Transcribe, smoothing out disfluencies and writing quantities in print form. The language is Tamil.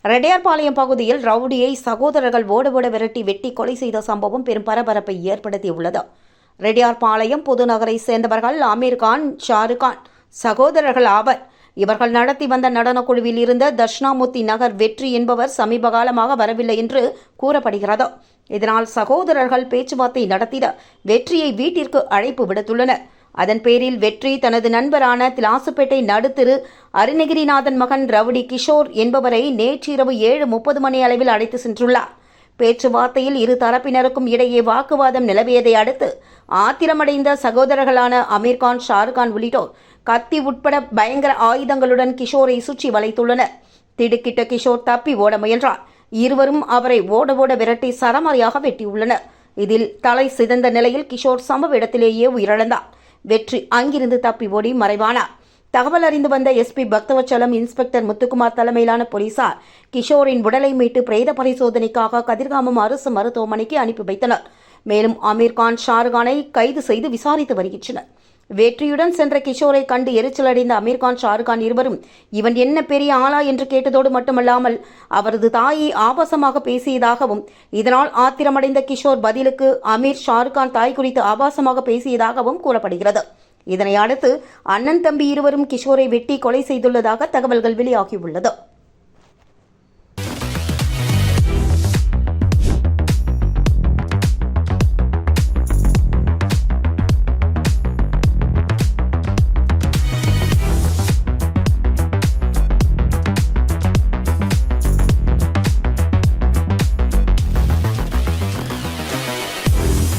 ரெட்டியார்பாளையம் பகுதியில் ரவுடியை சகோதரர்கள் ஓட விரட்டி வெட்டி கொலை செய்த சம்பவம் பெரும் பரபரப்பை ஏற்படுத்தியுள்ளது. ரெட்டியார்பாளையம் புதுநகரை சேர்ந்தவர்கள் அமீர்கான், ஷாருக்கான் சகோதரர்கள் ஆவர். இவர்கள் நடத்தி வந்த நடனக்குழுவில் இருந்த தட்சிணாமூர்த்தி நகர் வெற்றி என்பவர் சமீப காலமாக வரவில்லை என்று கூறப்படுகிறது. இதனால் சகோதரர்கள் பேச்சுவார்த்தை நடத்திட வெற்றியை வீட்டிற்கு அழைப்பு விடுத்துள்ளனர். அதன் பேரில் வெற்றி தனது நண்பரான திலாசுப்பேட்டை நடுத்திரு அருணகிரிநாதன் மகன் ரவுடி கிஷோர் என்பவரை நேற்றிரவு 7:30 மணி அளவில் அழைத்து சென்றுள்ளார். பேச்சுவார்த்தையில் இரு தரப்பினருக்கும் இடையே வாக்குவாதம் நிலவியதை அடுத்து ஆத்திரமடைந்த சகோதரர்களான அமீர்கான், ஷாருக்கான் உள்ளிட்டோர் கத்தி உட்பட பயங்கர ஆயுதங்களுடன் கிஷோரை சுற்றி வளைத்துள்ளனர். திடுக்கிட்ட கிஷோர் தப்பி ஓட முயன்றார். இருவரும் அவரை ஓட விரட்டி சரமாரியாக வெட்டியுள்ளனர். இதில் தலை சிதைந்த நிலையில் கிஷோர் சம்பவ இடத்திலேயே உயிரிழந்தார். வெற்றி அங்கிருந்து தப்பி ஓடி மறைவானார். தகவல் அறிந்து வந்த எஸ்பி பக்தவச்சலம், இன்ஸ்பெக்டர் முத்துக்குமார் தலைமையிலான போலீசார் கிஷோரின் உடலை மீட்டு பிரேத பரிசோதனைக்காக கதிர்காமம் அரசு மருத்துவமனைக்கு அனுப்பி வைத்தனர். மேலும் அமீர்கான், ஷாருக்கானை கைது செய்து விசாரித்து வருகின்றனர். வெற்றியுடன் சென்ற கிஷோரை கண்டு எரிச்சலடைந்த அமீர்கான், ஷாருக்கான் இருவரும் இவன் என்ன பெரிய ஆளா என்று கேட்டதோடு மட்டுமல்லாமல் அவரது தாயை ஆபாசமாக பேசியதாகவும், இதனால் ஆத்திரமடைந்த கிஷோர் பதிலுக்கு அமீர், ஷாருக்கான் தாய் குறித்து ஆபாசமாக பேசியதாகவும் கூறப்படுகிறது. இதனை அடுத்து அண்ணன், தம்பி இருவரும் கிஷோரை வெட்டி கொலை செய்துள்ளதாக தகவல்கள் வெளியாகியுள்ளது.